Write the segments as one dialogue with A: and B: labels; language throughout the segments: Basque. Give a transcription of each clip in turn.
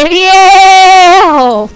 A: viejo!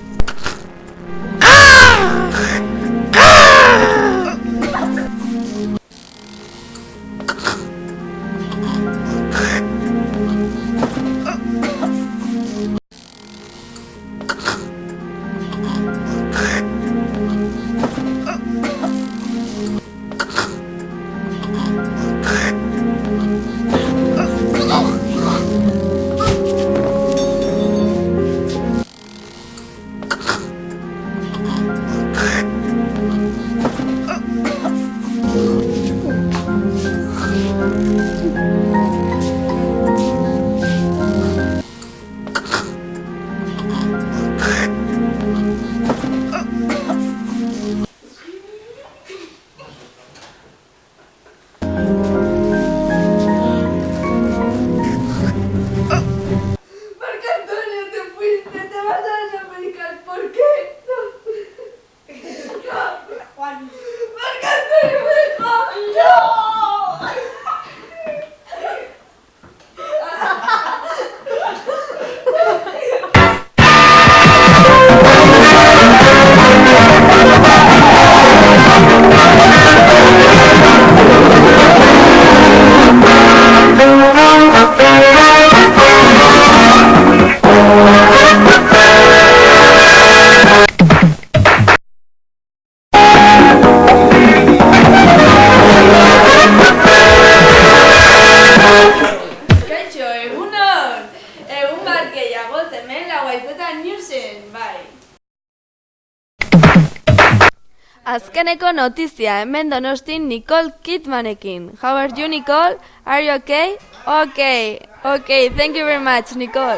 A: Azkeneko notizia, hemen Donostin Nicole Kidmanekin. How are you, Nicole? Are you okay? Okay, thank you very much, Nicole.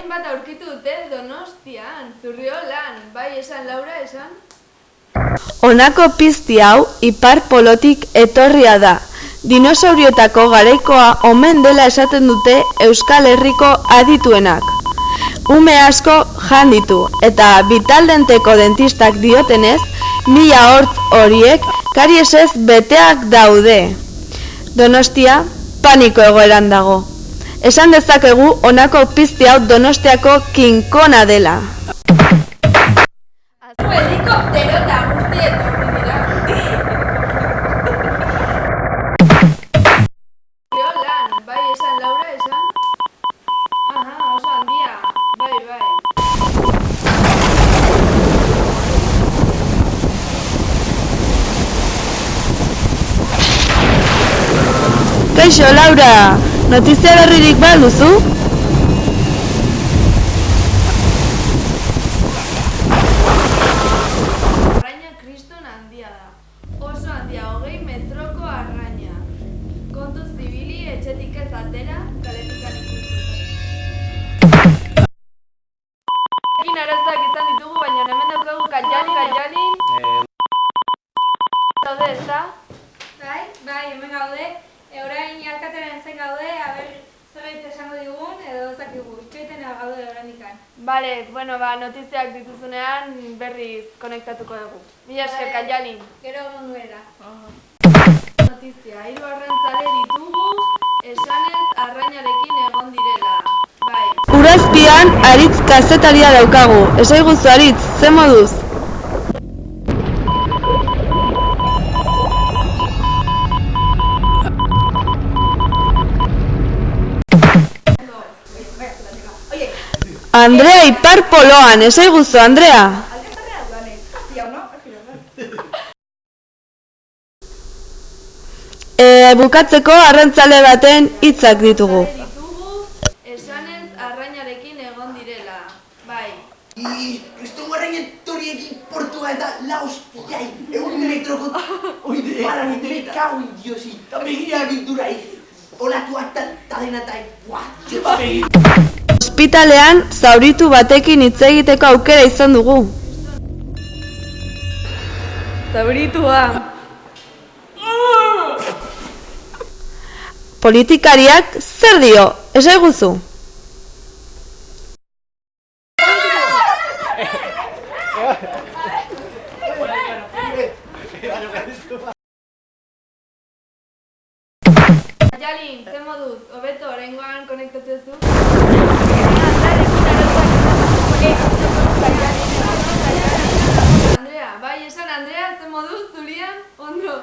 A: Bat aurkitu dute Donostian, Zurriolan, bai esan, Laura, esan? Honako pizti hau ipar polotik etorria da. Dinosauriotako garaikoa omen dela esaten dute Euskal Herriko adituenak. Ume asko jan ditu, eta bitaldenteko dentistak diotenez, 1000 hortz horiek kariesez beteak daude. Donostia paniko egoeran dago. Esan dezakegu honako pizti hau Donostiako kinkona dela. Azu helikoptero eta guzti etorri dira. Lan, bai esan, Laura, esan? Aha, oso handia, bai. Kaixo, Laura, notizia berririk baduzu? Arraina kriston handia da. Oso handia, 20 metroko arraina. Kontuz zibili, etxetik ez atera, kaletikan ikusten. Ekin arazoak izan ditugu, baina hemen daukagu Kajalin. Zaude, ezta?
B: Bai, hemen gaude. Orain alkatearen zen gaude, aber zerbait esango digun, edo zakigu, itxoiten gaude orandikan.
A: Bale, notiziak dituzunean berriz konektatuko dugu. Mila esker, Kajalin.
B: Gero onduera.
A: Notizia, 3 arrantzale ditugu, esanez arrainarekin egon direla. Bai. Urazpian Aritz kazetaria daukagu. Esaiguzu Aritz, ze moduz? Andrea ipar poloan, esaiguzu, Andrea. Bukatzeko arrantzale baten hitzak ditugu. Esanez arrainarekin egon direla, bai.
C: Kriston arrainen toriekin portua eta la hostiai, 1 metroko parametre kago indiosi, eta begira bindurai, olatuak eta denatai,
A: Ospitalean zauritu batekin hitz egiteko aukera izan dugu. Zauritua. Politikariak zer dio? Esaiguzu. Katjalin, ze moduz, hobeto oraingoan konektatu ez du? Andrea, bai esan Andrea, ze moduz, Zulian? Ondo.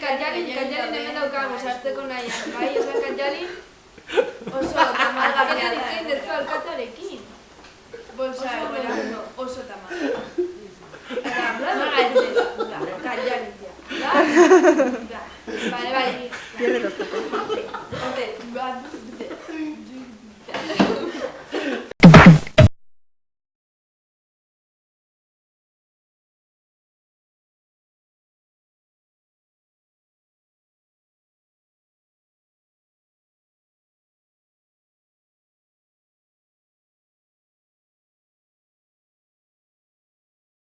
A: Katjalin hemen daukago, sartzeko nahian. Bai esan Katjalin? Oso tamalgarria da. Zein dezu alkatarekin. Bolsa egoera, oso tamalgarria. Eta, Katjalin, tia.